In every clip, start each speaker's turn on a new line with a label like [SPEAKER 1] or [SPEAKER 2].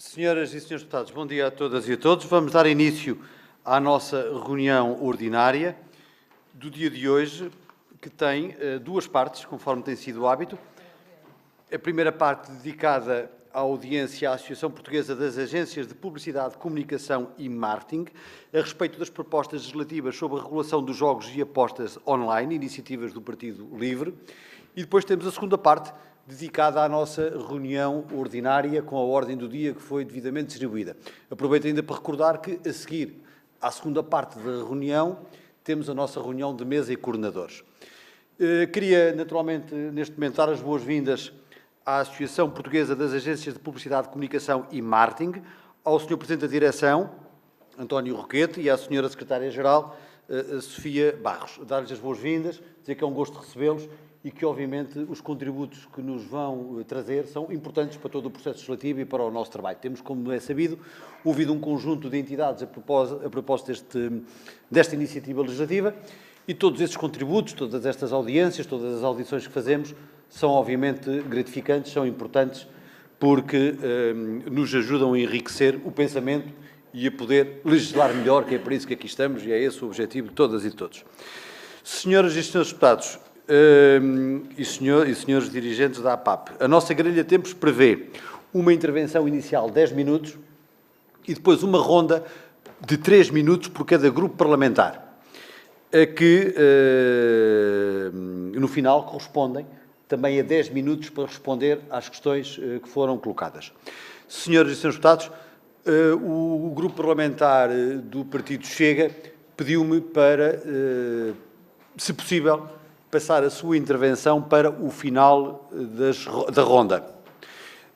[SPEAKER 1] Senhoras e senhores deputados, bom dia a todas e a todos. Vamos dar início à nossa reunião ordinária do dia de hoje, que tem duas partes, conforme tem sido o hábito. A primeira parte dedicada à audiência à Associação Portuguesa das Agências de Publicidade, Comunicação e Marketing, a respeito das propostas legislativas sobre a regulação dos jogos e apostas online, iniciativas do Partido Livre. E depois temos a segunda parte, dedicada à nossa reunião ordinária, com a ordem do dia que foi devidamente distribuída. Aproveito ainda para recordar que, a seguir à segunda parte da reunião, temos a nossa reunião de mesa e coordenadores. Queria, naturalmente, neste momento, dar as boas-vindas à Associação Portuguesa das Agências de Publicidade, Comunicação e Marketing, ao Sr. Presidente da Direção, António Roquete, e à Sra. Secretária-Geral, Sofia Barros. Dar-lhes as boas-vindas, dizer que é um gosto recebê-los e que, obviamente, os contributos que nos vão trazer são importantes para todo o processo legislativo e para o nosso trabalho. Temos, como é sabido, ouvido um conjunto de entidades a propósito desta iniciativa legislativa e todos esses contributos, todas estas audiências, todas as audições que fazemos são, obviamente, gratificantes, são importantes porque nos ajudam a enriquecer o pensamento e a poder legislar melhor, que é para isso que aqui estamos e é esse o objetivo de todas e de todos. Senhoras e senhores deputados, e senhores dirigentes da APAP, a nossa grelha de tempos prevê uma intervenção inicial de 10 minutos e depois uma ronda de 3 minutos por cada grupo parlamentar, que no final correspondem também a 10 minutos para responder às questões que foram colocadas. Senhoras e senhores deputados, o grupo parlamentar do Partido Chega pediu-me para, se possível, passar a sua intervenção para o final da ronda.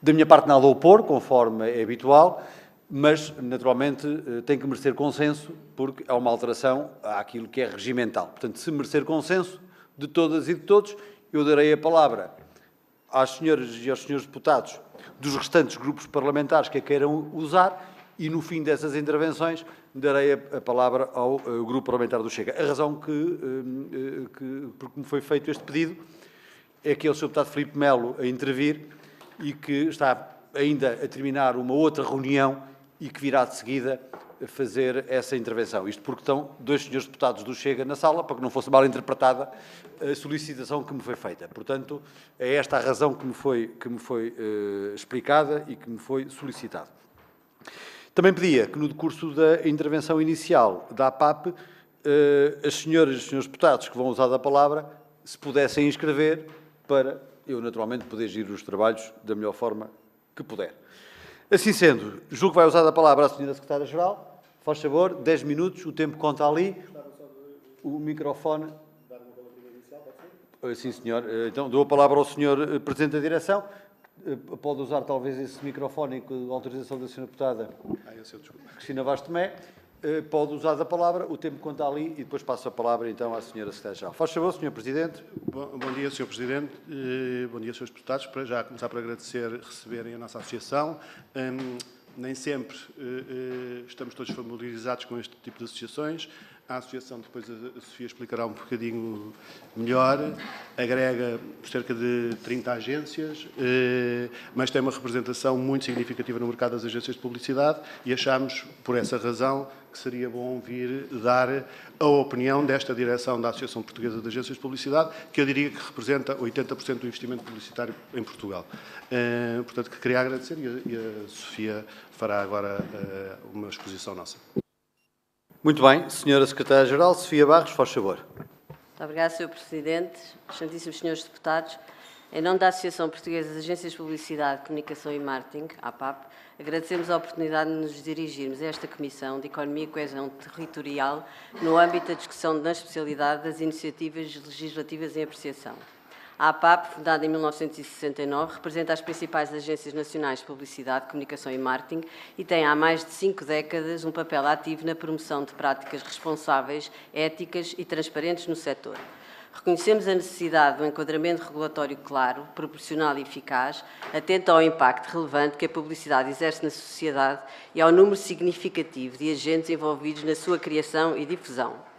[SPEAKER 1] Da minha parte, nada a opor, conforme é habitual, mas, naturalmente, tem que merecer consenso, porque é uma alteração àquilo que é regimental. Portanto, se merecer consenso de todas e de todos, eu darei a palavra às senhoras e aos senhores deputados dos restantes grupos parlamentares que a queiram usar e, no fim dessas intervenções, darei a palavra ao Grupo Parlamentar do Chega. A razão porque me foi feito este pedido é que é o Sr. Deputado Filipe Melo a intervir e que está ainda a terminar uma outra reunião e que virá de seguida a fazer essa intervenção. Isto porque estão dois senhores deputados do Chega na sala, para que não fosse mal interpretada a solicitação que me foi feita. Portanto, é esta a razão que me foi explicada e que me foi solicitado. Também pedia que, no decurso da intervenção inicial da APAP, as senhoras e os senhores deputados que vão usar a palavra se pudessem inscrever para eu, naturalmente, poder gerir os trabalhos da melhor forma que puder. Assim sendo, julgo que vai usar a palavra a Sra. Secretária-Geral. Faz favor, 10 minutos, o tempo conta ali. O microfone. Sim, senhor. Então, dou a palavra ao Sr. Presidente da Direção. Pode usar, talvez, esse microfone com a autorização da Sra. Deputada Cristina Vaz Tomé. Pode usar a palavra, o tempo conta ali, e depois passo a palavra, então, à Sra. Secretária-Geral. Faz favor, Sr. Presidente.
[SPEAKER 2] Bom dia, Sr. Presidente. Bom dia, Srs. Deputados. Para já começar por agradecer receberem a nossa associação. Nem sempre estamos todos familiarizados com este tipo de associações. A associação, depois a Sofia explicará um bocadinho melhor, agrega cerca de 30 agências, mas tem uma representação muito significativa no mercado das agências de publicidade e achámos, por essa razão, que seria bom vir dar a opinião desta direção da Associação Portuguesa de Agências de Publicidade, que eu diria que representa 80% do investimento publicitário em Portugal. Portanto, que queria agradecer e a Sofia fará agora uma exposição nossa.
[SPEAKER 1] Muito bem. Sra. Secretária-Geral, Sofia Barros, faz favor.
[SPEAKER 3] Muito obrigada, Sr. Presidente. Excelentíssimos senhores deputados, em nome da Associação Portuguesa das Agências de Publicidade, Comunicação e Marketing, APAP, agradecemos a oportunidade de nos dirigirmos a esta Comissão de Economia e Coesão Territorial no âmbito da discussão na especialidade das iniciativas legislativas em apreciação. A APAP, fundada em 1969, representa as principais agências nacionais de publicidade, comunicação e marketing e tem há mais de 5 décadas um papel ativo na promoção de práticas responsáveis, éticas e transparentes no setor. Reconhecemos a necessidade de um enquadramento regulatório claro, proporcional e eficaz, atento ao impacto relevante que a publicidade exerce na sociedade e ao número significativo de agentes envolvidos na sua criação e difusão.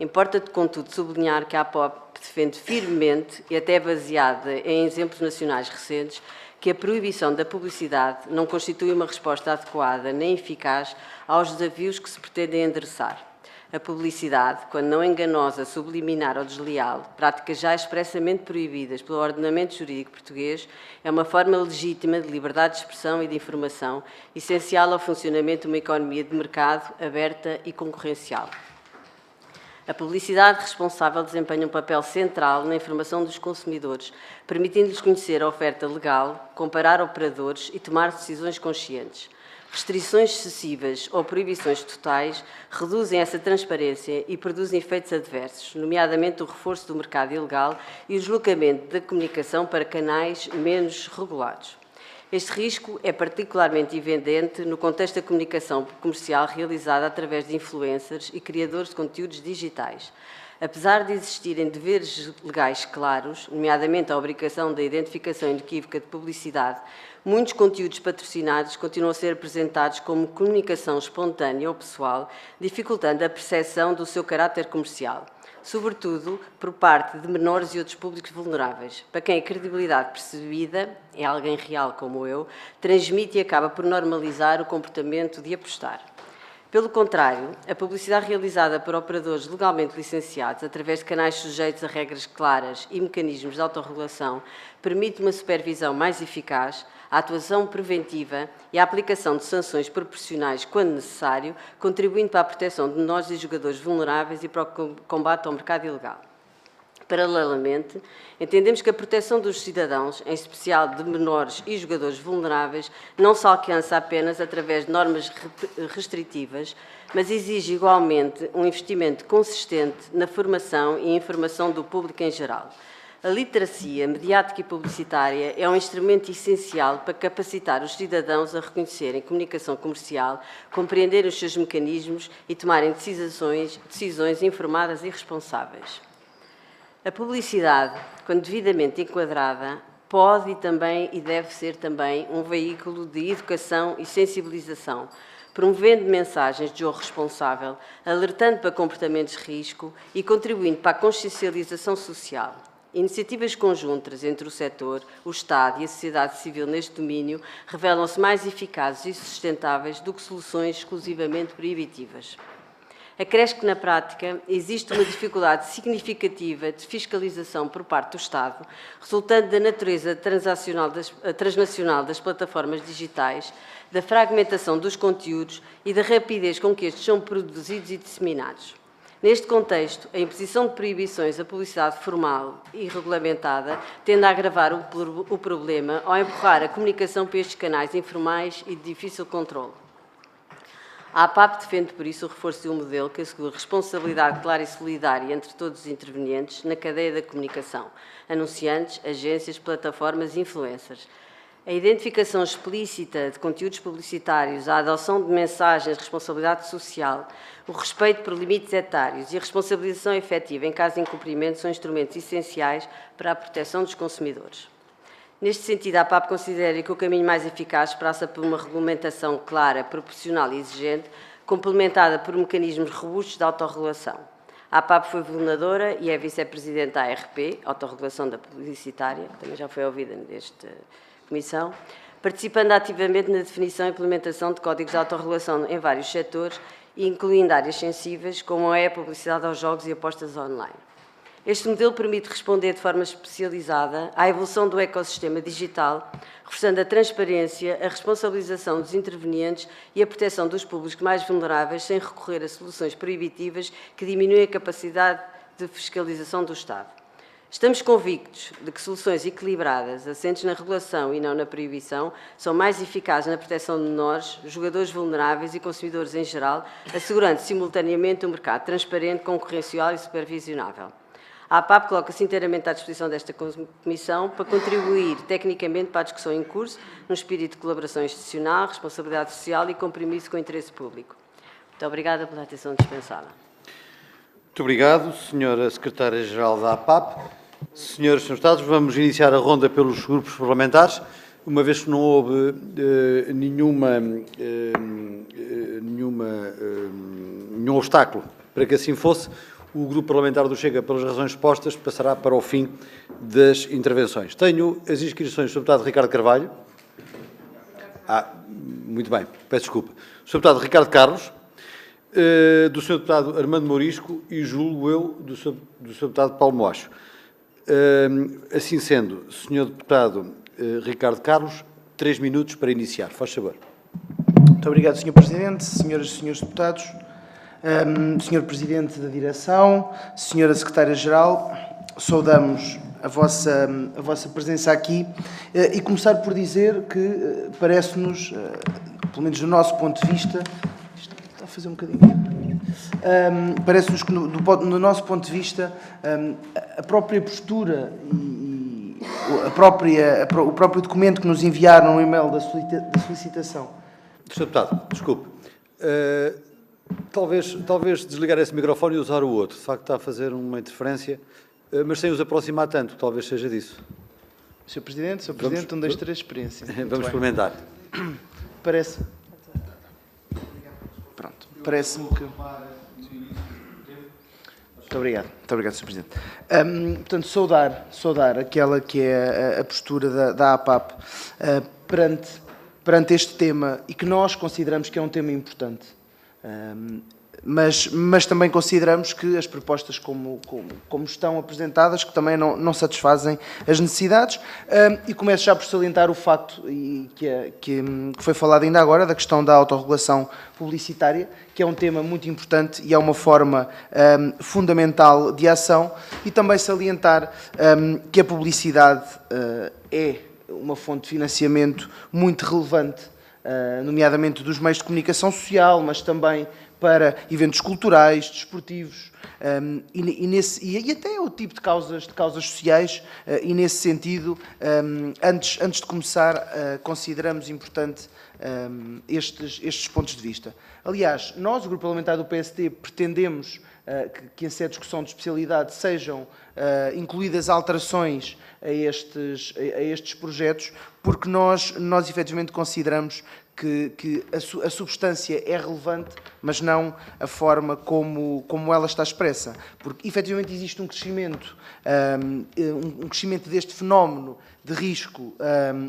[SPEAKER 3] Importa, contudo, sublinhar que a APAP defende firmemente, e até baseada em exemplos nacionais recentes, que a proibição da publicidade não constitui uma resposta adequada nem eficaz aos desafios que se pretendem endereçar. A publicidade, quando não enganosa, subliminar ou desleal, práticas já expressamente proibidas pelo ordenamento jurídico português, é uma forma legítima de liberdade de expressão e de informação, essencial ao funcionamento de uma economia de mercado aberta e concorrencial. A publicidade responsável desempenha um papel central na informação dos consumidores, permitindo-lhes conhecer a oferta legal, comparar operadores e tomar decisões conscientes. Restrições excessivas ou proibições totais reduzem essa transparência e produzem efeitos adversos, nomeadamente o reforço do mercado ilegal e o deslocamento da comunicação para canais menos regulados. Este risco é particularmente evidente no contexto da comunicação comercial realizada através de influencers e criadores de conteúdos digitais. Apesar de existirem deveres legais claros, nomeadamente a obrigação da identificação inequívoca de publicidade, muitos conteúdos patrocinados continuam a ser apresentados como comunicação espontânea ou pessoal, dificultando a percepção do seu caráter comercial, sobretudo por parte de menores e outros públicos vulneráveis, para quem a credibilidade percebida, é alguém real como eu, transmite e acaba por normalizar o comportamento de apostar. Pelo contrário, a publicidade realizada por operadores legalmente licenciados, através de canais sujeitos a regras claras e mecanismos de autorregulação, permite uma supervisão mais eficaz, a atuação preventiva e a aplicação de sanções proporcionais quando necessário, contribuindo para a proteção de menores e jogadores vulneráveis e para o combate ao mercado ilegal. Paralelamente, entendemos que a proteção dos cidadãos, em especial de menores e jogadores vulneráveis, não se alcança apenas através de normas restritivas, mas exige igualmente um investimento consistente na formação e informação do público em geral. A literacia mediática e publicitária é um instrumento essencial para capacitar os cidadãos a reconhecerem comunicação comercial, compreenderem os seus mecanismos e tomarem decisões informadas e responsáveis. A publicidade, quando devidamente enquadrada, pode e deve ser também um veículo de educação e sensibilização, promovendo mensagens de jogo responsável, alertando para comportamentos de risco e contribuindo para a consciencialização social. Iniciativas conjuntas entre o setor, o Estado e a sociedade civil neste domínio revelam-se mais eficazes e sustentáveis do que soluções exclusivamente proibitivas. Acresce que, na prática, existe uma dificuldade significativa de fiscalização por parte do Estado, resultante da natureza transnacional das plataformas digitais, da fragmentação dos conteúdos e da rapidez com que estes são produzidos e disseminados. Neste contexto, a imposição de proibições à publicidade formal e regulamentada tende a agravar o problema ao empurrar a comunicação para estes canais informais e de difícil controle. A APAP defende, por isso, o reforço de um modelo que assegure responsabilidade clara e solidária entre todos os intervenientes na cadeia da comunicação, anunciantes, agências, plataformas e influencers. A identificação explícita de conteúdos publicitários, a adoção de mensagens de responsabilidade social, o respeito por limites etários e a responsabilização efetiva em caso de incumprimento são instrumentos essenciais para a proteção dos consumidores. Neste sentido, a APAP considera que o caminho mais eficaz passa por uma regulamentação clara, proporcional e exigente, complementada por mecanismos robustos de autorregulação. A APAP foi fundadora e é vice-presidente da ARP, Autorregulação da Publicitária, também já foi ouvida nesta comissão, participando ativamente na definição e implementação de códigos de autorregulação em vários setores, incluindo áreas sensíveis, como é a publicidade aos jogos e apostas online. Este modelo permite responder de forma especializada à evolução do ecossistema digital, reforçando a transparência, a responsabilização dos intervenientes e a proteção dos públicos mais vulneráveis, sem recorrer a soluções proibitivas que diminuem a capacidade de fiscalização do Estado. Estamos convictos de que soluções equilibradas, assentes na regulação e não na proibição, são mais eficazes na proteção de menores, jogadores vulneráveis e consumidores em geral, assegurando simultaneamente um mercado transparente, concorrencial e supervisionável. A APAP coloca-se inteiramente à disposição desta Comissão para contribuir tecnicamente para a discussão em curso, num espírito de colaboração institucional, responsabilidade social e compromisso com o interesse público. Muito obrigada pela atenção dispensada.
[SPEAKER 1] Muito obrigado, Sra. Secretária-Geral da APAP. Senhoras e senhores deputados, vamos iniciar a ronda pelos grupos parlamentares. Uma vez que não houve nenhum obstáculo para que assim fosse, O Grupo Parlamentar do Chega, pelas razões expostas, passará para o fim das intervenções. Tenho as inscrições do Sr. Deputado Ricardo Carvalho. Muito bem, peço desculpa. Do Sr. Deputado Ricardo Carlos, do Sr. Deputado Armando Mourisco e, julgo eu, do Sr. Deputado Paulo Moacho. Assim sendo, Sr. Deputado Ricardo Carlos, 3 minutos para iniciar. Faz favor.
[SPEAKER 4] Muito obrigado, Sr. Presidente, senhoras e senhores deputados, Sr. Presidente da Direção, Sra. Secretária-Geral, saudamos a vossa presença aqui e começar por dizer que parece-nos, pelo menos do nosso ponto de vista, isto está a fazer um bocadinho, parece-nos que no nosso ponto de vista a própria postura e o próprio documento que nos enviaram no e-mail da solicitação.
[SPEAKER 1] Sr. Deputado, desculpe. Talvez desligar esse microfone e usar o outro. De facto, está a fazer uma interferência, mas sem os aproximar tanto. Talvez seja disso.
[SPEAKER 4] Sr. Presidente, 1, 2, 3, experiência.
[SPEAKER 1] Vamos experimentar.
[SPEAKER 4] Parece. Pronto. Parece-me que. Muito obrigado, Sr. Presidente. Portanto, saudar aquela que é a postura da APAP perante este tema e que nós consideramos que é um tema importante. Mas também consideramos que as propostas como estão apresentadas, que também não satisfazem as necessidades, e começo já por salientar o facto que foi falado ainda agora, da questão da autorregulação publicitária, que é um tema muito importante e é uma forma fundamental de ação, e também salientar que a publicidade é uma fonte de financiamento muito relevante, nomeadamente dos meios de comunicação social, mas também para eventos culturais, desportivos, e até o tipo de causas sociais, e nesse sentido, antes de começar, consideramos importante estes pontos de vista. Aliás, nós, o Grupo Parlamentar do PSD, pretendemos que em sede de discussão de especialidade sejam incluídas alterações a estes projetos, porque nós efetivamente consideramos que a substância é relevante, mas não a forma como ela está expressa. Porque, efetivamente, existe um crescimento deste fenómeno de risco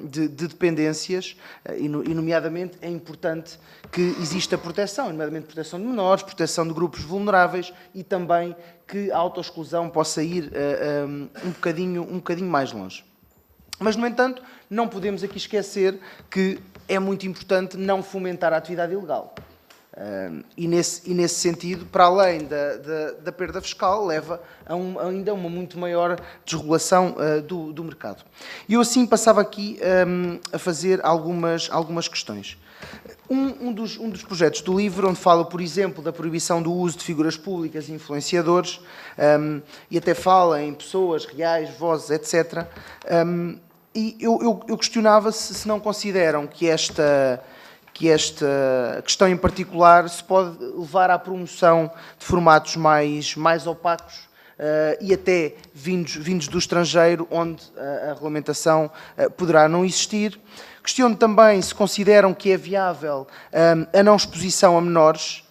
[SPEAKER 4] de dependências, e, nomeadamente, é importante que exista proteção, nomeadamente proteção de menores, proteção de grupos vulneráveis e também que a autoexclusão possa ir um bocadinho mais longe. Mas, no entanto, não podemos aqui esquecer que é muito importante não fomentar a atividade ilegal. E nesse sentido, para além da perda fiscal, leva ainda a uma muito maior desregulação do mercado. E eu assim passava aqui a fazer algumas questões. Um dos projetos do livro, onde fala, por exemplo, da proibição do uso de figuras públicas e influenciadores, e até fala em pessoas reais, vozes, etc., e eu questionava se não consideram que esta questão em particular se pode levar à promoção de formatos mais opacos e até vindos do estrangeiro, onde a regulamentação poderá não existir. Questiono também se consideram que é viável a não exposição a menores,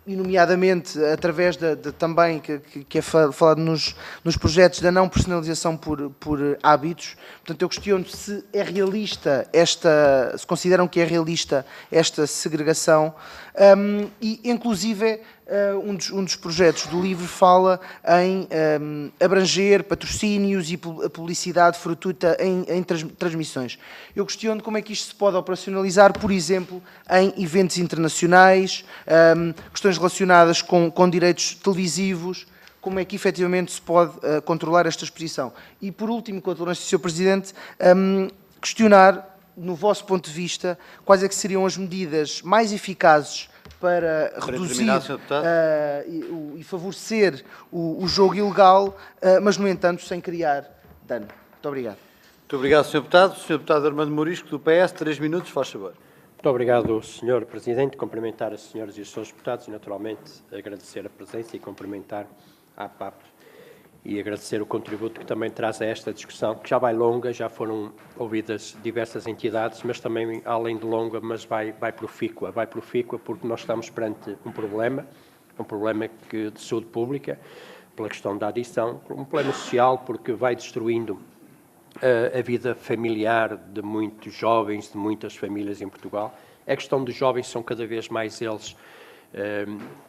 [SPEAKER 4] e nomeadamente através também que é falado nos projetos da não personalização por hábitos. Portanto, eu questiono se é realista se consideram que é realista esta segregação, e inclusive um dos projetos do livro fala em abranger patrocínios e publicidade fortuita em transmissões. Eu questiono como é que isto se pode operacionalizar, por exemplo, em eventos internacionais, questões relacionadas com direitos televisivos, como é que efetivamente se pode controlar esta exposição. E, por último, com a tolerância do Sr. Presidente, questionar, no vosso ponto de vista, quais é que seriam as medidas mais eficazes para reduzir e favorecer o jogo ilegal, mas, no entanto, sem criar dano. Muito obrigado.
[SPEAKER 1] Muito obrigado, Sr. Deputado. Sr. Deputado Armando Mourisco, do PS, 3 minutos, faz favor.
[SPEAKER 5] Muito obrigado, Sr. Presidente. Cumprimentar as senhoras e os senhores deputados e, naturalmente, agradecer a presença e cumprimentar a APAP e agradecer o contributo que também traz a esta discussão, que já vai longa, já foram ouvidas diversas entidades, mas também, além de longa, mas vai profícua porque nós estamos perante um problema um problema de saúde pública, pela questão da adição, um problema social, porque vai destruindo a vida familiar de muitos jovens, de muitas famílias em Portugal. A questão dos jovens são cada vez mais eles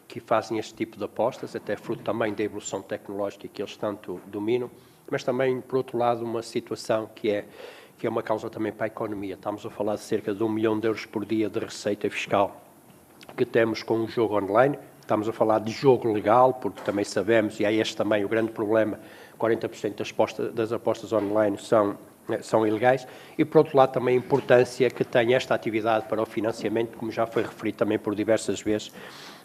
[SPEAKER 5] que fazem este tipo de apostas, até fruto também da evolução tecnológica que eles tanto dominam, mas também, por outro lado, uma situação que é uma causa também para a economia. Estamos a falar de cerca de 1 milhão de euros por dia de receita fiscal que temos com o jogo online. Estamos a falar de jogo legal, porque também sabemos, e é este também o grande problema, 40% das apostas online são ilegais, e por outro lado também a importância que tem esta atividade para o financiamento, como já foi referido também por diversas vezes,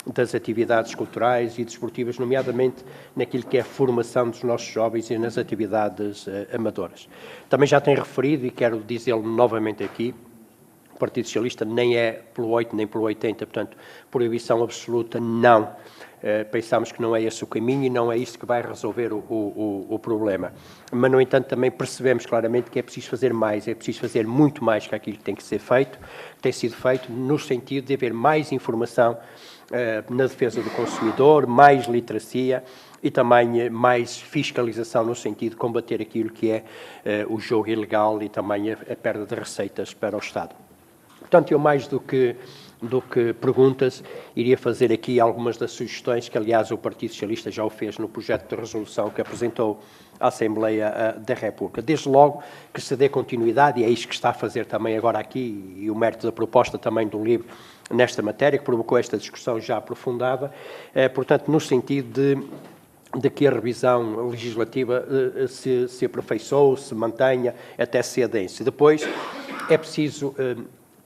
[SPEAKER 5] das atividades culturais e desportivas, nomeadamente naquilo que é a formação dos nossos jovens e nas atividades amadoras. Também já tenho referido, e quero dizê-lo novamente aqui, o Partido Socialista nem é pelo 8 nem pelo 80, portanto, proibição absoluta não. Pensamos que não é esse o caminho e não é isso que vai resolver o problema. Mas, no entanto, também percebemos claramente que é preciso fazer mais, é preciso fazer muito mais que aquilo que tem que ser feito, que tem sido feito no sentido de haver mais informação na defesa do consumidor, mais literacia e também mais fiscalização no sentido de combater aquilo que é o jogo ilegal e também a perda de receitas para o Estado. Portanto, eu mais do que perguntas, iria fazer aqui algumas das sugestões que, aliás, o Partido Socialista já o fez no projeto de resolução que apresentou à Assembleia da República. Desde logo que se dê continuidade, e é isto que está a fazer também agora aqui, e o mérito da proposta também do LIVRE nesta matéria, que provocou esta discussão já aprofundada, portanto, no sentido de que a revisão legislativa se aperfeiçoe, se mantenha, até se adense. Depois, é preciso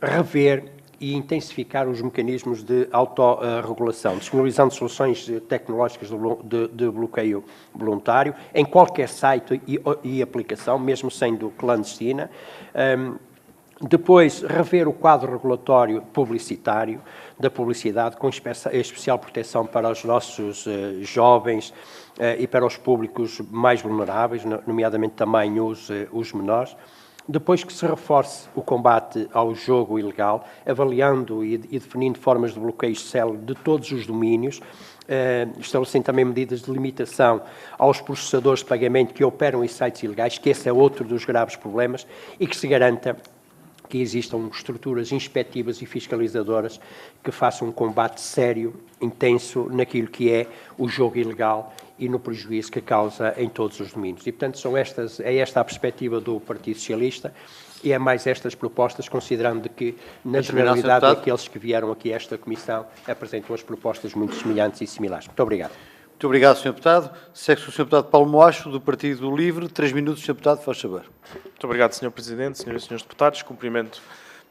[SPEAKER 5] rever e intensificar os mecanismos de autorregulação, disponibilizando soluções tecnológicas de bloqueio voluntário em qualquer site e aplicação, mesmo sendo clandestina. Depois, rever o quadro regulatório publicitário, da publicidade, com especial proteção para os nossos jovens e para os públicos mais vulneráveis, nomeadamente também os menores. Depois que se reforce o combate ao jogo ilegal, avaliando e definindo formas de bloqueio célere de todos os domínios, estabelecendo também medidas de limitação aos processadores de pagamento que operam em sites ilegais, que esse é outro dos graves problemas, e que se garanta que existam estruturas inspectivas e fiscalizadoras que façam um combate sério, intenso, naquilo que é o jogo ilegal e no prejuízo que causa em todos os domínios. E, portanto, é esta a perspectiva do Partido Socialista e é mais estas propostas, considerando que, na generalidade, aqueles que vieram aqui a esta Comissão apresentam as propostas muito semelhantes e similares. Muito obrigado.
[SPEAKER 1] Muito obrigado, Sr. Deputado. Segue-se o Sr. Deputado Paulo Moacho, do Partido Livre. 3 minutos, Sr. Deputado, faz favor.
[SPEAKER 6] Muito obrigado, Sr. Presidente, Senhoras e Senhores Deputados. Cumprimento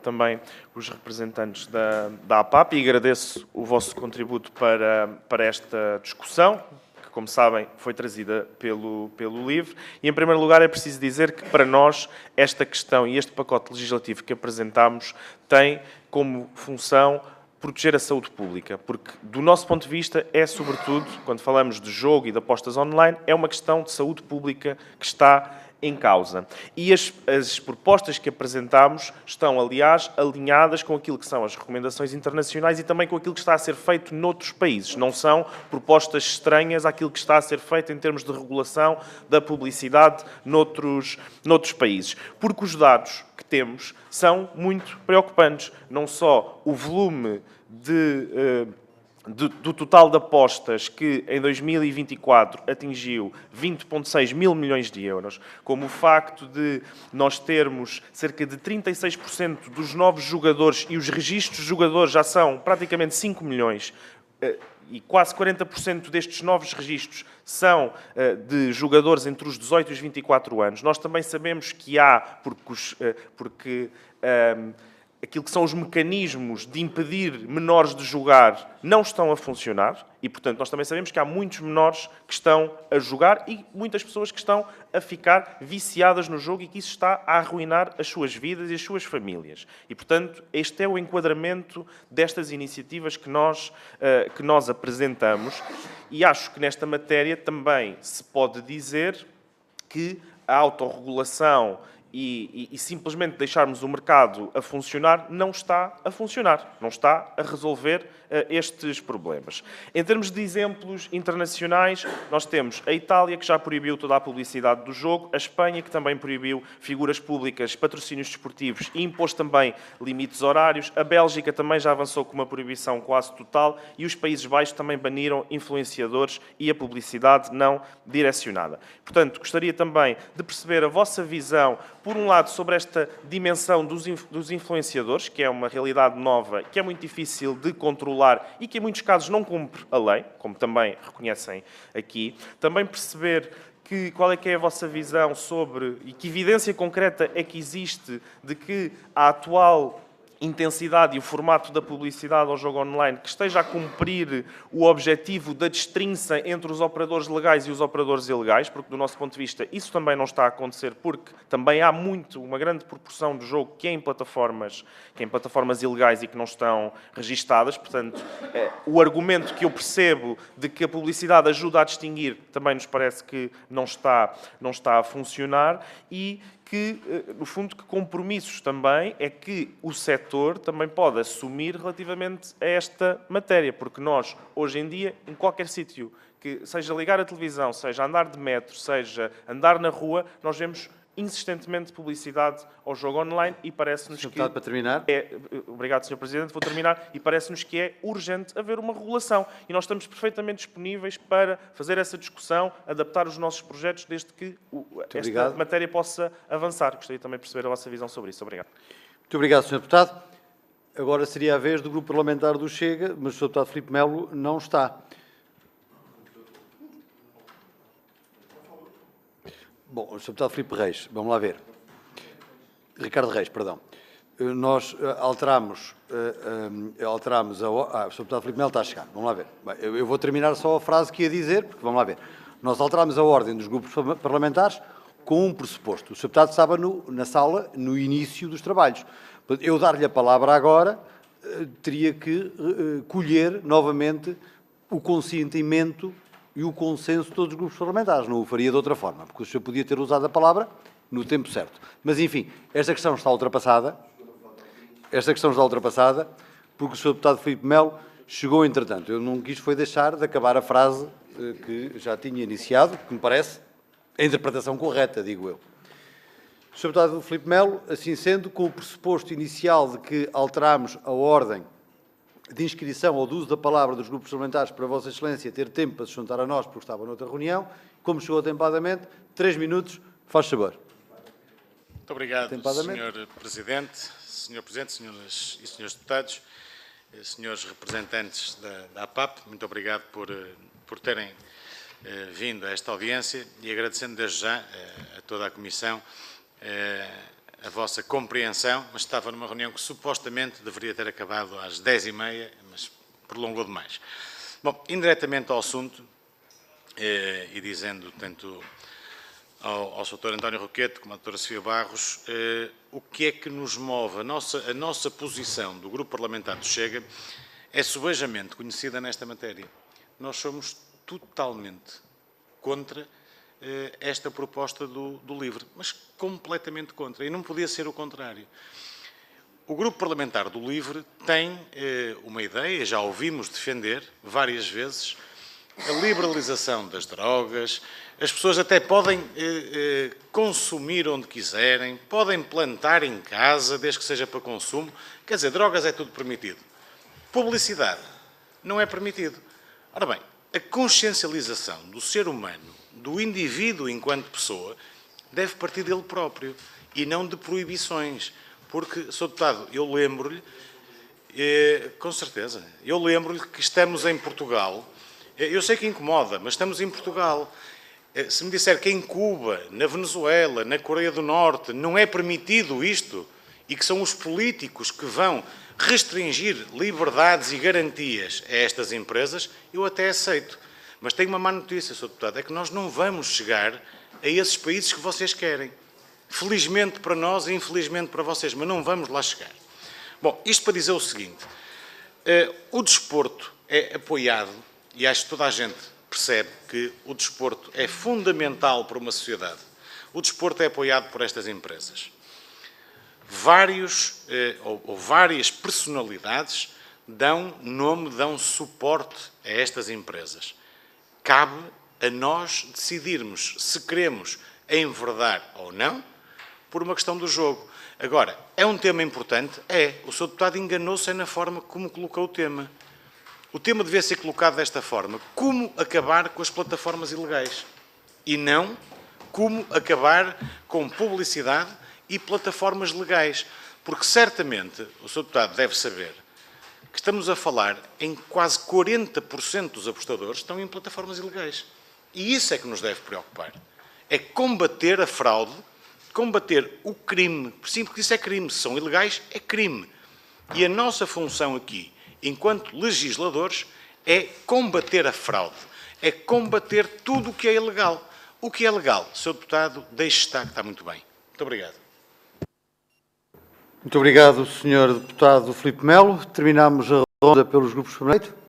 [SPEAKER 6] também os representantes da APAP e agradeço o vosso contributo para esta discussão, que, como sabem, foi trazida pelo LIVRE. E, em primeiro lugar, é preciso dizer que, para nós, esta questão e este pacote legislativo que apresentámos tem como função proteger a saúde pública, porque, do nosso ponto de vista, é, sobretudo, quando falamos de jogo e de apostas online, é uma questão de saúde pública que está em causa. E as propostas que apresentámos estão, aliás, alinhadas com aquilo que são as recomendações internacionais e também com aquilo que está a ser feito noutros países. Não são propostas estranhas àquilo que está a ser feito em termos de regulação da publicidade noutros países. Porque os dados que temos são muito preocupantes. Não só o volume do total de apostas que em 2024 atingiu 20,6 mil milhões de euros, como o facto de nós termos cerca de 36% dos novos jogadores e os registros de jogadores já são praticamente 5 milhões e quase 40% destes novos registros são de jogadores entre os 18 e os 24 anos. Nós também sabemos que há, porque aquilo que são os mecanismos de impedir menores de jogar não estão a funcionar e, portanto, nós também sabemos que há muitos menores que estão a jogar e muitas pessoas que estão a ficar viciadas no jogo e que isso está a arruinar as suas vidas e as suas famílias. E, portanto, este é o enquadramento destas iniciativas que nós apresentamos e acho que nesta matéria também se pode dizer que a autorregulação e simplesmente deixarmos o mercado a funcionar, não está a funcionar, não está a resolver estes problemas. Em termos de exemplos internacionais, nós temos a Itália, que já proibiu toda a publicidade do jogo, a Espanha, que também proibiu figuras públicas, patrocínios desportivos e impôs também limites horários, a Bélgica também já avançou com uma proibição quase total e os Países Baixos também baniram influenciadores e a publicidade não direcionada. Portanto, gostaria também de perceber a vossa visão, por um lado, sobre esta dimensão dos influenciadores, que é uma realidade nova, que é muito difícil de controlar e que, em muitos casos, não cumpre a lei, como também reconhecem aqui. Também perceber qual é que é a vossa visão sobre e que evidência concreta é que existe de que a atual intensidade e o formato da publicidade ao jogo online que esteja a cumprir o objetivo da destrinça entre os operadores legais e os operadores ilegais, porque, do nosso ponto de vista, isso também não está a acontecer, porque também há uma grande proporção do jogo que é em plataformas ilegais e que não estão registadas. Portanto, o argumento que eu percebo de que a publicidade ajuda a distinguir também nos parece que não está a funcionar e que, no fundo, que compromissos também é que o setor também pode assumir relativamente a esta matéria, porque nós, hoje em dia, em qualquer sítio, que seja ligar a televisão, seja andar de metro, seja andar na rua, nós vemos insistentemente publicidade ao jogo online e parece-nos que...
[SPEAKER 1] Para terminar.
[SPEAKER 6] Obrigado, Sr. Presidente. Vou terminar. E parece-nos que é urgente haver uma regulação. E nós estamos perfeitamente disponíveis para fazer essa discussão, adaptar os nossos projetos, desde que esta matéria possa avançar. Gostaria também de perceber a vossa visão sobre isso. Obrigado.
[SPEAKER 1] Muito obrigado, Sr. Deputado. Agora seria a vez do Grupo Parlamentar do Chega, mas o Sr. Deputado Filipe Melo não está. Bom, o Sr. Deputado Filipe Reis, vamos lá ver. Ricardo Reis, perdão. Nós alterámos o Sr. Deputado Filipe Melo está a chegar, vamos lá ver. Bem, eu vou terminar só a frase que ia dizer, porque vamos lá ver. Nós alterámos a ordem dos grupos parlamentares com um pressuposto. O Sr. Deputado estava na sala no início dos trabalhos. Eu dar-lhe a palavra agora teria que colher novamente o consentimento e o consenso de todos os grupos parlamentares. Não o faria de outra forma, porque o senhor podia ter usado a palavra no tempo certo. Mas, enfim, esta questão está ultrapassada. Porque o Sr. Deputado Filipe Melo chegou entretanto. Eu não quis foi deixar de acabar a frase que já tinha iniciado, que me parece a interpretação correta, digo eu. Sr. Deputado Filipe Melo, assim sendo, com o pressuposto inicial de que alterámos a ordem de inscrição ou de uso da palavra dos grupos parlamentares para Vossa Excelência ter tempo para se juntar a nós, porque estava noutra reunião, como chegou atempadamente, 3 minutos, faz favor.
[SPEAKER 7] Muito obrigado, Sr. Presidente. Sr. Presidente, senhoras e senhores deputados, senhores representantes da APAP, muito obrigado por terem vindo a esta audiência e agradecendo desde já a toda a Comissão a vossa compreensão, mas estava numa reunião que supostamente deveria ter acabado às 10h30, mas prolongou demais. Bom, indiretamente ao assunto, e dizendo tanto ao Sr. António Roquete como à Dra. Sofia Barros, o que é que nos move? A nossa posição do Grupo Parlamentar do Chega é subejamente conhecida nesta matéria. Nós somos totalmente contra esta proposta do LIVRE, mas completamente contra, e não podia ser o contrário. O Grupo Parlamentar do LIVRE tem uma ideia, já ouvimos defender várias vezes, a liberalização das drogas. As pessoas até podem consumir onde quiserem, podem plantar em casa, desde que seja para consumo. Quer dizer, drogas é tudo permitido. Publicidade não é permitido. Ora bem, a consciencialização do ser humano, do indivíduo enquanto pessoa, deve partir dele próprio e não de proibições. Porque, Sr. Deputado, eu lembro-lhe, com certeza, eu lembro-lhe que estamos em Portugal. Eu sei que incomoda, mas estamos em Portugal. Se me disser que em Cuba, na Venezuela, na Coreia do Norte, não é permitido isto, e que são os políticos que vão restringir liberdades e garantias a estas empresas, eu até aceito. Mas tenho uma má notícia, Sr. Deputado, é que nós não vamos chegar a esses países que vocês querem. Felizmente para nós e infelizmente para vocês, mas não vamos lá chegar. Bom, isto para dizer o seguinte, o desporto é apoiado, e acho que toda a gente percebe que o desporto é fundamental para uma sociedade. o desporto é apoiado por estas empresas. Várias personalidades dão nome, dão suporte a estas empresas. Cabe a nós decidirmos se queremos enverdar ou não por uma questão do jogo. Agora, é um tema importante? É. O Sr. Deputado enganou-se na forma como colocou o tema. O tema devia ser colocado desta forma. Como acabar com as plataformas ilegais? E não como acabar com publicidade e plataformas legais. Porque certamente o Sr. Deputado deve saber que estamos a falar em quase 40% dos apostadores estão em plataformas ilegais. E isso é que nos deve preocupar. É combater a fraude, combater o crime. Sim, porque isso é crime. Se são ilegais, é crime. E a nossa função aqui, enquanto legisladores, é combater a fraude. É combater tudo o que é ilegal. O que é legal, Sr. Deputado, deixe estar, que está muito bem. Muito obrigado.
[SPEAKER 1] Muito obrigado, Sr. Deputado Filipe Melo. Terminamos a ronda pelos grupos parlamentares.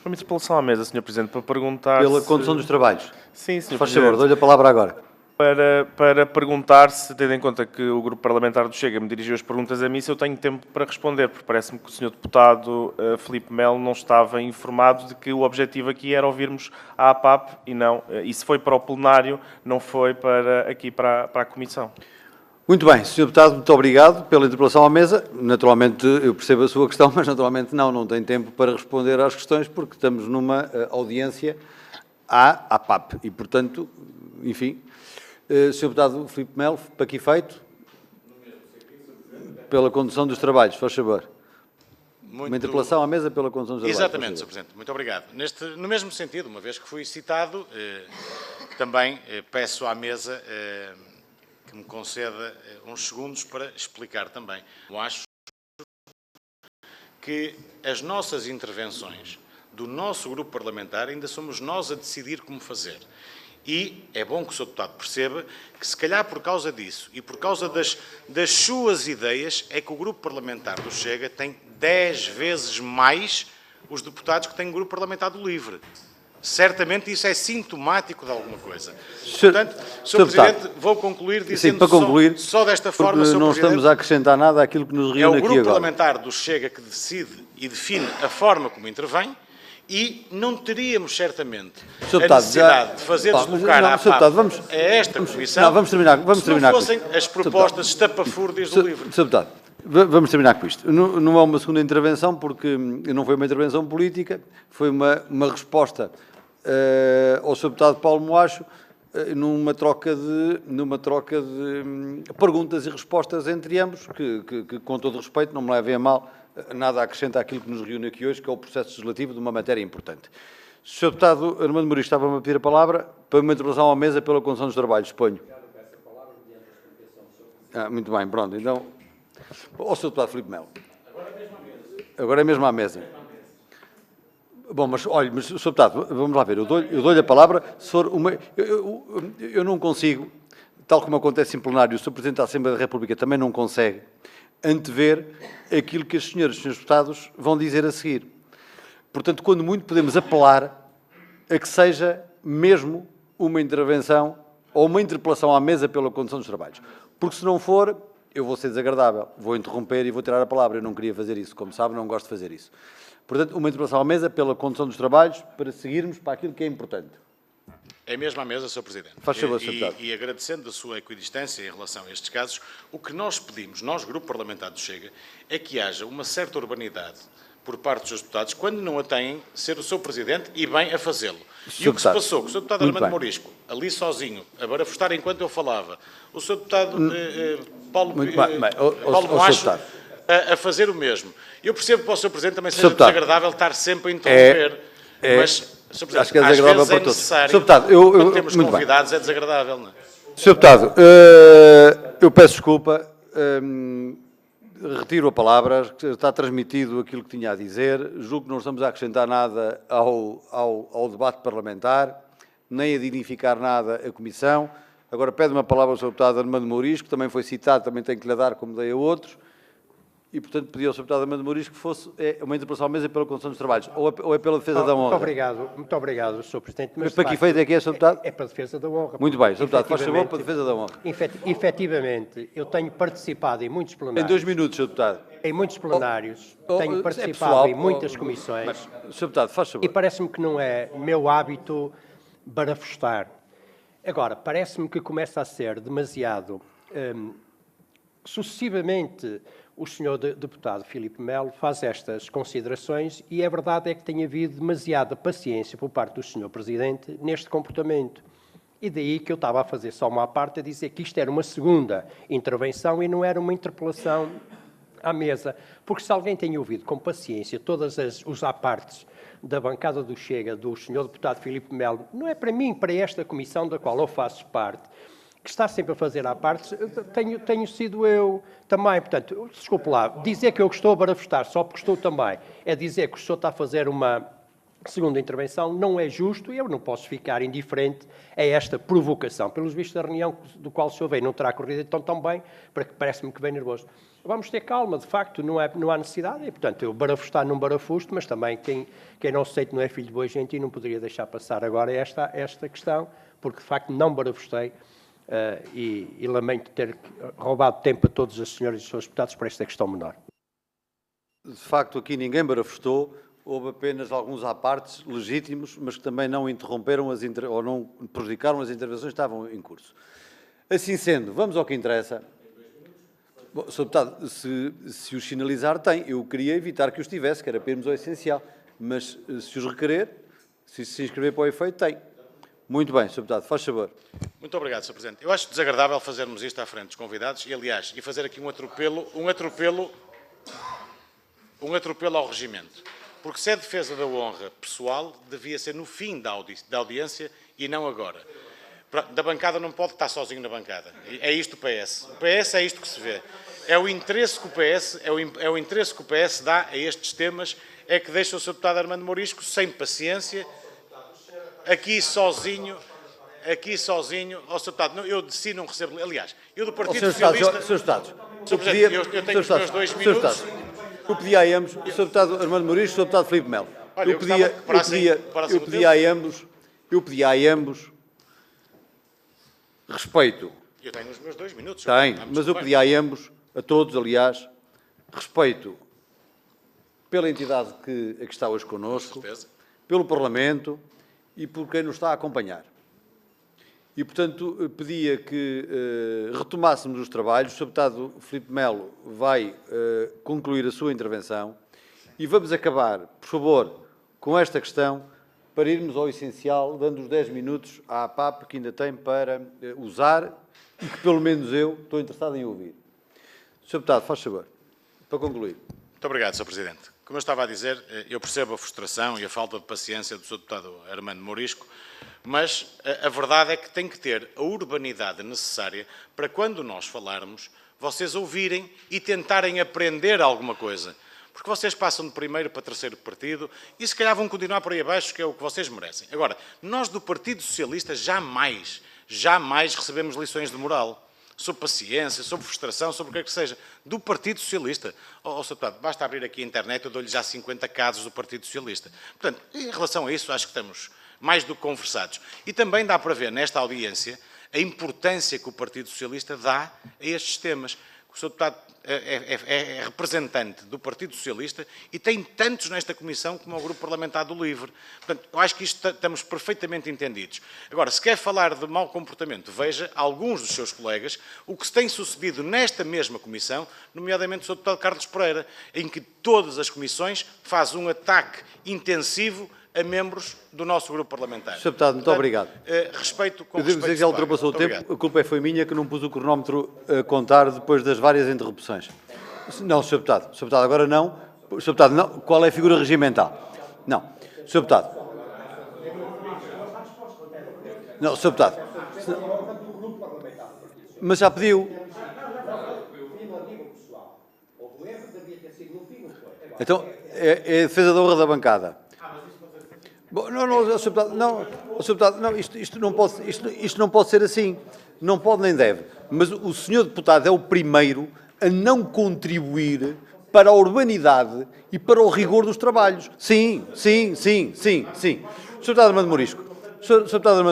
[SPEAKER 6] Uma interpelação à mesa, Sr. Presidente, para perguntar
[SPEAKER 1] Pela condução dos trabalhos.
[SPEAKER 6] Sim, Sr.
[SPEAKER 1] Faz
[SPEAKER 6] Presidente.
[SPEAKER 1] favor, dou-lhe a palavra agora.
[SPEAKER 6] Para perguntar se, tendo em conta que o Grupo Parlamentar do Chega me dirigiu as perguntas a mim, se eu tenho tempo para responder, porque parece-me que o Sr. Deputado Filipe Melo não estava informado de que o objetivo aqui era ouvirmos a APAP e não, e se foi para o plenário, não foi aqui para a Comissão.
[SPEAKER 1] Muito bem, Sr. Deputado, muito obrigado pela interpelação à mesa. Naturalmente, eu percebo a sua questão, mas naturalmente não tem tempo para responder às questões, porque estamos numa audiência à APAP e, portanto, enfim, Sr. Deputado Filipe Melo, para que efeito? Pela condução dos trabalhos, faz favor. Uma interpelação à mesa pela condução dos trabalhos.
[SPEAKER 7] Exatamente, Sr. Presidente. Muito obrigado. No mesmo sentido, uma vez que fui citado, também peço à mesa que me conceda uns segundos para explicar também. Eu acho que as nossas intervenções do nosso grupo parlamentar ainda somos nós a decidir como fazer. E é bom que o Sr. Deputado perceba que, se calhar por causa disso e por causa das suas ideias, é que o grupo parlamentar do Chega tem 10 vezes mais os deputados que tem o grupo parlamentar do LIVRE. Certamente isso é sintomático de alguma coisa. Portanto, Sr. Presidente, vou concluir dizendo
[SPEAKER 1] para concluir,
[SPEAKER 7] só desta forma, Sr.
[SPEAKER 1] não
[SPEAKER 7] Presidente,
[SPEAKER 1] estamos a acrescentar nada àquilo que nos
[SPEAKER 7] é
[SPEAKER 1] reúne
[SPEAKER 7] o
[SPEAKER 1] aqui
[SPEAKER 7] grupo
[SPEAKER 1] agora.
[SPEAKER 7] parlamentar do Chega que decide e define a forma como intervém e não teríamos certamente a necessidade de fazer deslocar a APAP a esta Comissão
[SPEAKER 1] vamos terminar
[SPEAKER 7] se não fossem as propostas estapafúrdias do LIVRE.
[SPEAKER 1] Sr. Deputado, vamos terminar com isto. Não é uma segunda intervenção, porque não foi uma intervenção política, foi uma resposta ao Sr. Deputado Paulo Moacho numa troca de perguntas e respostas entre ambos, que com todo respeito, não me levem a mal, nada acrescenta àquilo que nos reúne aqui hoje, que é o processo legislativo de uma matéria importante. Sr. Deputado Armando Mouris, estava-me a pedir a palavra para uma intervenção à mesa pela condução dos trabalhos, suponho. Muito bem, pronto. Então, ao Sr. Deputado Filipe Melo. Agora é mesmo à mesa. Bom, mas, olha, Sr. Deputado, vamos lá ver, eu dou-lhe a palavra, se for uma... Eu não consigo, tal como acontece em plenário, o Sr. Presidente da Assembleia da República também não consegue antever aquilo que as senhoras e os senhores deputados vão dizer a seguir. Portanto, quando muito, podemos apelar a que seja mesmo uma intervenção ou uma interpelação à mesa pela condução dos trabalhos. Porque se não for, eu vou ser desagradável, vou interromper e vou tirar a palavra. Eu não queria fazer isso, como sabe, não gosto de fazer isso. Portanto, uma interpelação à mesa pela condução dos trabalhos para seguirmos para aquilo que é importante.
[SPEAKER 7] É mesmo à mesa, Sr. Presidente.
[SPEAKER 1] Faz favor, Sr. Deputado.
[SPEAKER 7] E agradecendo a sua equidistância em relação a estes casos, o que nós pedimos, nós, Grupo Parlamentar do Chega, é que haja uma certa urbanidade por parte dos seus deputados, quando não a têm, ser o seu Presidente e bem a fazê-lo. E o que se passou com o Sr. Deputado Armando Mourisco, ali sozinho, a barafustar enquanto eu falava, o Sr. Deputado Paulo Moacho a fazer o mesmo. Eu percebo que para o Sr. Presidente também seja desagradável estar sempre a interromper, mas... Sr. Presidente,
[SPEAKER 1] acho que é desagradável para todos. Sr. Deputado,
[SPEAKER 7] quando temos convidados, é desagradável, não é?
[SPEAKER 1] Sr. Deputado, eu peço desculpa, retiro a palavra, está transmitido aquilo que tinha a dizer, julgo que não estamos a acrescentar nada ao debate parlamentar, nem a dignificar nada a Comissão. Agora pede uma palavra ao Sr. Deputado Armando Mouris, que também foi citado, também tenho que lhe dar como dei a outros. e, portanto, pedi ao Sr. Deputado Armando Morisco que fosse uma interpelação à mesa pela condução dos trabalhos, ou é pela defesa da honra.
[SPEAKER 5] Muito obrigado, Sr. Presidente.
[SPEAKER 1] Mas para que efeito é que é, Sr. Deputado?
[SPEAKER 5] É para a defesa da honra.
[SPEAKER 1] Muito bem, Sr. Deputado, faz favor, para a defesa da honra.
[SPEAKER 5] Efetivamente, eu tenho participado em muitos
[SPEAKER 1] Em
[SPEAKER 5] plenários.
[SPEAKER 1] 2 minutos, Sr. Deputado.
[SPEAKER 5] Em muitos plenários, tenho participado
[SPEAKER 1] pessoal,
[SPEAKER 5] em muitas comissões.
[SPEAKER 1] Sr. Deputado, faz favor.
[SPEAKER 5] E parece-me que não é meu hábito barafustar. Agora, parece-me que começa a ser demasiado... sucessivamente, o senhor deputado Filipe Melo faz estas considerações e a verdade é que tem havido demasiada paciência por parte do senhor Presidente neste comportamento. E daí que eu estava a fazer só uma parte a dizer que isto era uma segunda intervenção e não era uma interpelação à mesa. Porque se alguém tem ouvido com paciência todas os apartes da bancada do Chega, do senhor deputado Filipe Melo, não é para mim, para esta comissão da qual eu faço parte, que está sempre a fazer à parte, tenho sido eu também. Portanto, desculpe lá, dizer que eu estou a barafustar só porque estou também, é dizer que o senhor está a fazer uma segunda intervenção, não é justo e eu não posso ficar indiferente a esta provocação. Pelos vistos, a reunião do qual o senhor veio não terá corrido tão bem, porque parece-me que vem nervoso. Vamos ter calma, de facto, não há necessidade. E, portanto, eu barafustar não barafusto, mas também quem não aceita não é filho de boa gente e não poderia deixar passar agora esta questão, porque, de facto, não barafustei. E lamento ter roubado tempo a todas as senhoras e os senhores deputados por esta questão menor.
[SPEAKER 1] De facto, aqui ninguém barafustou, houve apenas alguns apartes legítimos, mas que também não interromperam ou não prejudicaram as intervenções que estavam em curso. Assim sendo, vamos ao que interessa. Bom, Sr. Deputado, se os sinalizar, tem. Eu queria evitar que os tivesse, que era para irmos ao essencial, mas se os requerer, se inscrever para o efeito, tem. Muito bem, Sr. Deputado, faz favor.
[SPEAKER 7] Muito obrigado, Sr. Presidente. Eu acho desagradável fazermos isto à frente dos convidados e, aliás, fazer aqui um atropelo ao regimento. Porque se é defesa da honra pessoal, devia ser no fim da audiência e não agora. Da bancada não pode estar sozinho na bancada. É isto o PS. O PS é isto que se vê. É o interesse que o PS, é o interesse que o PS dá a estes temas, é que deixa o Sr. Deputado Armando Morisco sem paciência, aqui sozinho, ó, Sr. Deputado, eu de si não recebo, aliás, eu do Partido Socialista...
[SPEAKER 1] Sr. Deputado,
[SPEAKER 7] eu tenho os meus 2 minutos...
[SPEAKER 1] Eu pedi a ambos, o Sr. Deputado Armando Morisco e o Sr. Deputado Filipe Melo.
[SPEAKER 7] Olha,
[SPEAKER 1] Eu pedi a ambos respeito.
[SPEAKER 7] Eu tenho os meus 2 minutos.
[SPEAKER 1] Tem, mas eu pedi a ambos, a todos, aliás, respeito pela entidade que aqui está hoje connosco, pelo Parlamento e por quem nos está a acompanhar. E, portanto, pedia que retomássemos os trabalhos. O Sr. Deputado Filipe Melo vai concluir a sua intervenção e vamos acabar, por favor, com esta questão para irmos ao essencial, dando os 10 minutos à APAP que ainda tem para usar e que, pelo menos eu, estou interessado em ouvir. Sr. Deputado, faz favor, para concluir.
[SPEAKER 7] Muito obrigado, Sr. Presidente. Como eu estava a dizer, eu percebo a frustração e a falta de paciência do Sr. Deputado Armando Morisco, mas a verdade é que tem que ter a urbanidade necessária para, quando nós falarmos, vocês ouvirem e tentarem aprender alguma coisa. Porque vocês passam de primeiro para terceiro partido e se calhar vão continuar por aí abaixo, que é o que vocês merecem. Agora, nós do Partido Socialista jamais recebemos lições de moral. Sobre paciência, sobre frustração, sobre o que é que seja, do Partido Socialista. Sr. Deputado, basta abrir aqui a internet, eu dou-lhe já 50 casos do Partido Socialista. Portanto, em relação a isso, acho que estamos mais do que conversados. E também dá para ver nesta audiência a importância que o Partido Socialista dá a estes temas. O Sr. Deputado é representante do Partido Socialista e tem tantos nesta Comissão como o Grupo Parlamentar do LIVRE. Portanto, eu acho que isto estamos perfeitamente entendidos. Agora, se quer falar de mau comportamento, veja alguns dos seus colegas o que se tem sucedido nesta mesma Comissão, nomeadamente o Sr. Deputado Carlos Pereira, em que todas as comissões fazem um ataque intensivo a membros do nosso grupo parlamentar.
[SPEAKER 1] Sr. Deputado, muito obrigado.
[SPEAKER 7] Respeito com
[SPEAKER 1] eu devo dizer que já ultrapassou o tempo.
[SPEAKER 7] Obrigado.
[SPEAKER 1] A culpa foi minha que não pus o cronómetro a contar depois das várias interrupções. Não, Sr. Deputado. Sr. Deputado, agora não. Sr. Deputado, não. Qual é a figura regimental? Não. Sr. Deputado. Não, Sr. Deputado. Mas já pediu. Então, é a defesa da honra da bancada. Bom, não, Sr. Deputado, não, Sr. Deputado, não, isto não pode ser assim. Não pode nem deve. Mas o Sr. Deputado é o primeiro a não contribuir para a urbanidade e para o rigor dos trabalhos. Sim. Sr. Deputado Armando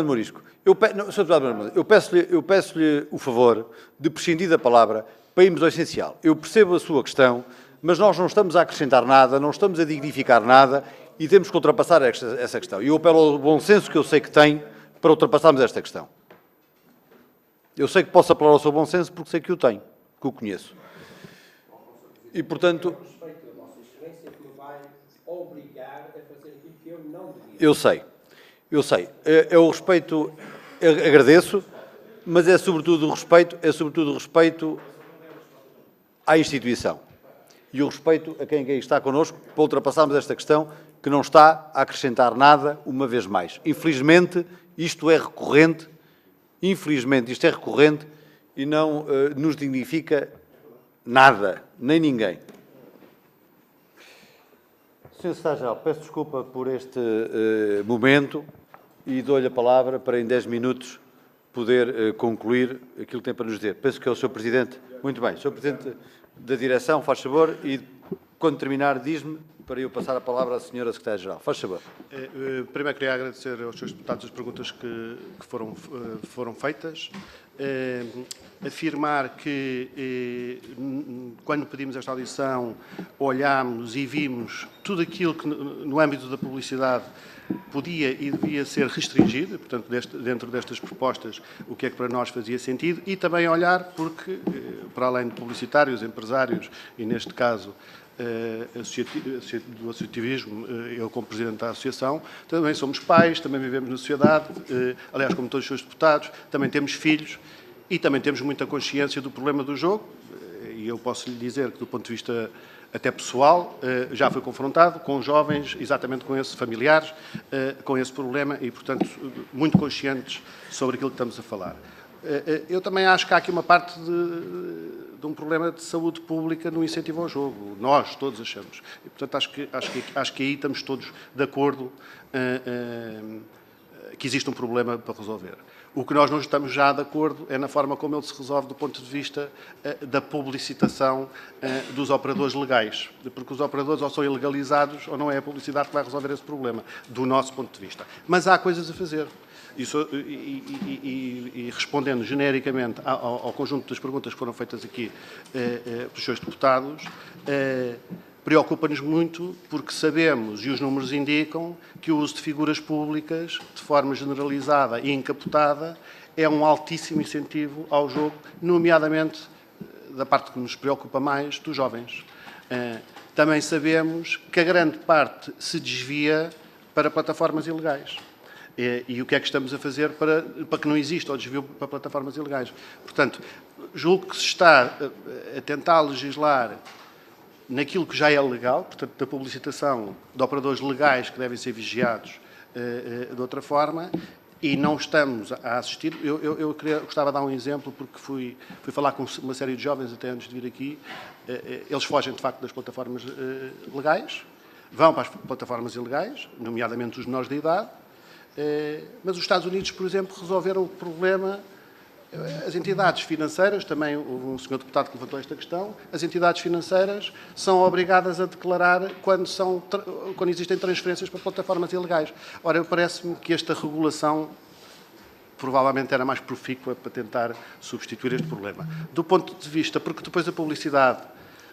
[SPEAKER 1] Morisco, eu peço-lhe o favor de prescindir da palavra para irmos ao essencial. Eu percebo a sua questão, mas nós não estamos a acrescentar nada, não estamos a dignificar nada e temos que ultrapassar essa questão. E eu apelo ao bom senso que eu sei que tem para ultrapassarmos esta questão. Eu sei que posso apelar ao seu bom senso porque sei que o tenho, que o conheço. E, portanto... Eu sei. É o respeito, agradeço, mas é sobretudo o respeito à instituição. E o respeito a quem está connosco para ultrapassarmos esta questão que não está a acrescentar nada uma vez mais. Infelizmente, isto é recorrente e não nos dignifica nada, nem ninguém. Sr. Secretário-Geral, peço desculpa por este momento e dou-lhe a palavra para em 10 minutos poder concluir aquilo que tem para nos dizer. Penso que é o Sr. Presidente. Muito bem. Sr. Presidente da Direção, faz favor, e quando terminar diz-me para eu passar a palavra à Sra. Secretária-Geral. Faz favor.
[SPEAKER 2] Primeiro queria agradecer aos Srs. Deputados as perguntas que foram feitas. Afirmar que, quando pedimos esta audição, olhámos e vimos tudo aquilo que, no âmbito da publicidade, podia e devia ser restringido, portanto, dentro destas propostas, o que é que para nós fazia sentido, e também olhar porque, para além de publicitários, empresários, e neste caso, do associativismo, eu como Presidente da Associação, também somos pais, também vivemos na sociedade, aliás, como todos os seus deputados, também temos filhos e também temos muita consciência do problema do jogo, e eu posso lhe dizer que, do ponto de vista até pessoal, já fui confrontado com jovens, exatamente com esses familiares, com esse problema e, portanto, muito conscientes sobre aquilo que estamos a falar. Eu também acho que há aqui uma parte de um problema de saúde pública no incentivo ao jogo. Nós todos achamos. E, portanto, acho que aí estamos todos de acordo que existe um problema para resolver. O que nós não estamos já de acordo é na forma como ele se resolve do ponto de vista da publicitação dos operadores legais. Porque os operadores ou são ilegalizados ou não é a publicidade que vai resolver esse problema, do nosso ponto de vista. Mas há coisas a fazer. E respondendo genericamente ao conjunto das perguntas que foram feitas aqui pelos seus deputados, preocupa-nos muito porque sabemos, e os números indicam, que o uso de figuras públicas, de forma generalizada e encapotada, é um altíssimo incentivo ao jogo, nomeadamente da parte que nos preocupa mais, dos jovens. Também sabemos que a grande parte se desvia para plataformas ilegais. E o que é que estamos a fazer para que não exista o desvio para plataformas ilegais? Portanto, julgo que se está a tentar legislar naquilo que já é legal, portanto, da publicitação de operadores legais que devem ser vigiados de outra forma, e não estamos a assistir. Eu gostava de dar um exemplo, porque fui falar com uma série de jovens até antes de vir aqui. Eles fogem, de facto, das plataformas legais, vão para as plataformas ilegais, nomeadamente os menores de idade, mas os Estados Unidos, por exemplo, resolveram o problema. As entidades financeiras, também um senhor deputado que levantou esta questão, as entidades financeiras são obrigadas a declarar quando existem transferências para plataformas ilegais. Ora, parece-me que esta regulação provavelmente era mais profícua para tentar substituir este problema. Do ponto de vista, porque depois a publicidade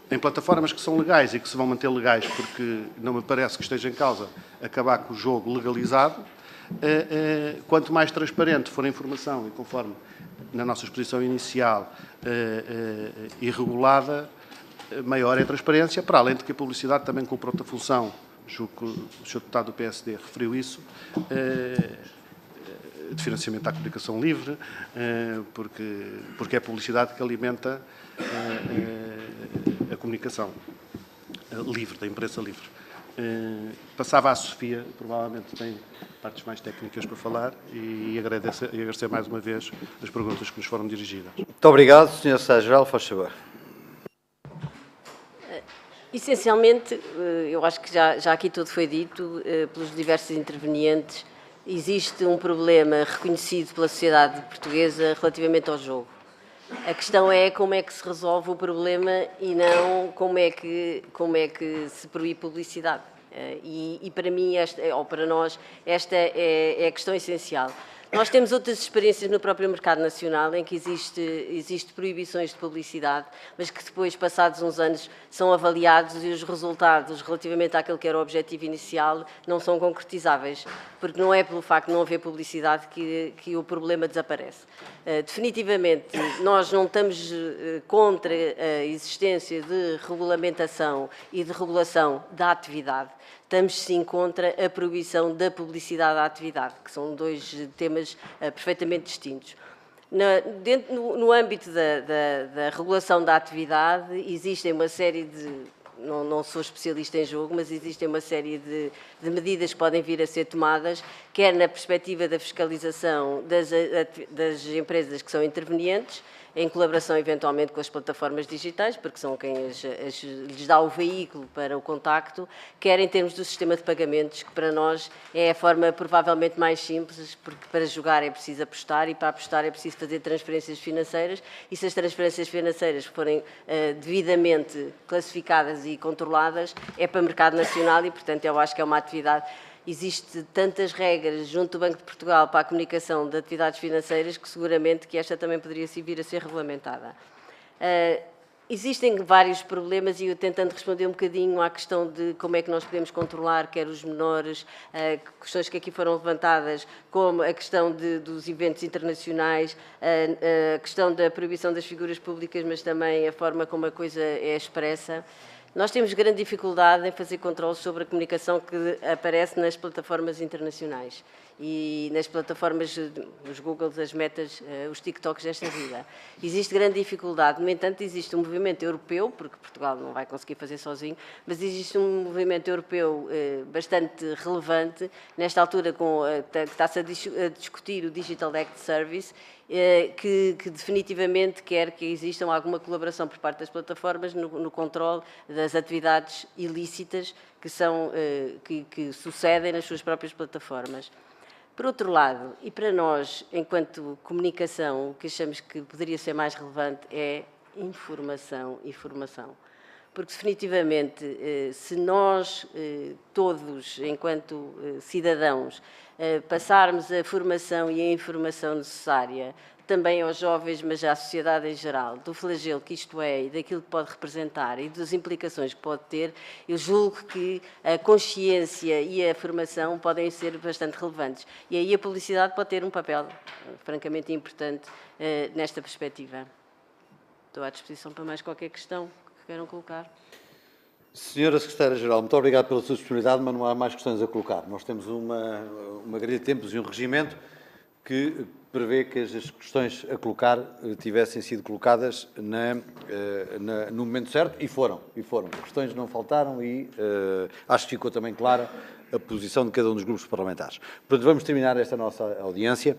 [SPEAKER 2] em plataformas que são legais e que se vão manter legais, porque não me parece que esteja em causa acabar com o jogo legalizado, quanto mais transparente for a informação e conforme na nossa exposição inicial e regulada, maior é a transparência, para além de que a publicidade também cumpre outra função, julgo que o Sr. Deputado do PSD referiu isso, de financiamento à comunicação livre, porque é a publicidade que alimenta a comunicação livre, da imprensa livre. Passava à Sofia, provavelmente tem partes mais técnicas para falar, e agradecer mais uma vez as perguntas que nos foram dirigidas.
[SPEAKER 1] Muito obrigado, Sr. Secretário-Geral, faz favor.
[SPEAKER 3] Essencialmente, eu acho que já aqui tudo foi dito pelos diversos intervenientes. Existe um problema reconhecido pela sociedade portuguesa relativamente ao jogo. A questão é como é que se resolve o problema e não como é que se proíbe publicidade. E para mim, ou para nós, esta é a questão essencial. Nós temos outras experiências no próprio mercado nacional em que existe proibições de publicidade, mas que depois, passados uns anos, são avaliados e os resultados relativamente àquele que era o objetivo inicial não são concretizáveis, porque não é pelo facto de não haver publicidade que o problema desaparece. Definitivamente, nós não estamos contra a existência de regulamentação e de regulação da atividade. Estamos, sim, contra a proibição da publicidade à atividade, que são dois temas perfeitamente distintos. No âmbito da regulação da atividade, existem uma série de... Não sou especialista em jogo, mas existem uma série de medidas que podem vir a ser tomadas, quer na perspectiva da fiscalização das empresas que são intervenientes, em colaboração eventualmente com as plataformas digitais, porque são quem lhes dá o veículo para o contacto, quer em termos do sistema de pagamentos, que para nós é a forma provavelmente mais simples, porque para jogar é preciso apostar e para apostar é preciso fazer transferências financeiras, e se as transferências financeiras forem devidamente classificadas e controladas, é para o mercado nacional e, portanto, eu acho que é uma atividade... Existem tantas regras junto do Banco de Portugal para a comunicação de atividades financeiras que seguramente que esta também poderia vir a ser regulamentada. Existem vários problemas e eu tentando responder um bocadinho à questão de como é que nós podemos controlar, quer os menores, questões que aqui foram levantadas, como a questão dos eventos internacionais, a questão da proibição das figuras públicas, mas também a forma como a coisa é expressa. Nós temos grande dificuldade em fazer controles sobre a comunicação que aparece nas plataformas internacionais e nas plataformas, os Googles, as Metas, os TikToks desta vida. Existe grande dificuldade, no entanto, existe um movimento europeu, porque Portugal não vai conseguir fazer sozinho, mas existe um movimento europeu bastante relevante, nesta altura que está-se a discutir o Digital Act Service, que definitivamente quer que existam alguma colaboração por parte das plataformas no controle das atividades ilícitas que sucedem nas suas próprias plataformas. Por outro lado, e para nós, enquanto comunicação, o que achamos que poderia ser mais relevante é informação e formação. Porque, definitivamente, se nós todos, enquanto cidadãos, passarmos a formação e a informação necessária, também aos jovens, mas à sociedade em geral, do flagelo que isto é e daquilo que pode representar e das implicações que pode ter, eu julgo que a consciência e a formação podem ser bastante relevantes. E aí a publicidade pode ter um papel francamente importante nesta perspectiva. Estou à disposição para mais qualquer questão que queiram colocar.
[SPEAKER 1] Senhora Secretária-Geral, muito obrigado pela sua disponibilidade, mas não há mais questões a colocar. Nós temos uma grelha de tempos e um regimento que prevê que as questões a colocar tivessem sido colocadas no momento certo e foram. As questões não faltaram e acho que ficou também clara a posição de cada um dos grupos parlamentares. Portanto, vamos terminar esta nossa audiência.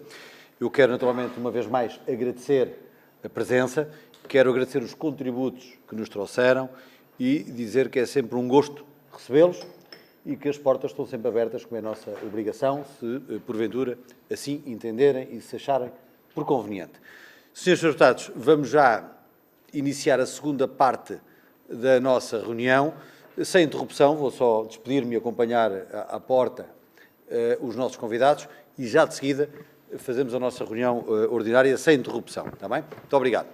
[SPEAKER 1] Eu quero, naturalmente, uma vez mais, agradecer a presença, quero agradecer os contributos que nos trouxeram e dizer que é sempre um gosto recebê-los e que as portas estão sempre abertas, como é a nossa obrigação, se porventura assim entenderem e se acharem por conveniente. Senhores deputados, vamos já iniciar a segunda parte da nossa reunião. Sem interrupção, vou só despedir-me e acompanhar à porta os nossos convidados e já de seguida fazemos a nossa reunião ordinária sem interrupção. Está bem? Muito obrigado.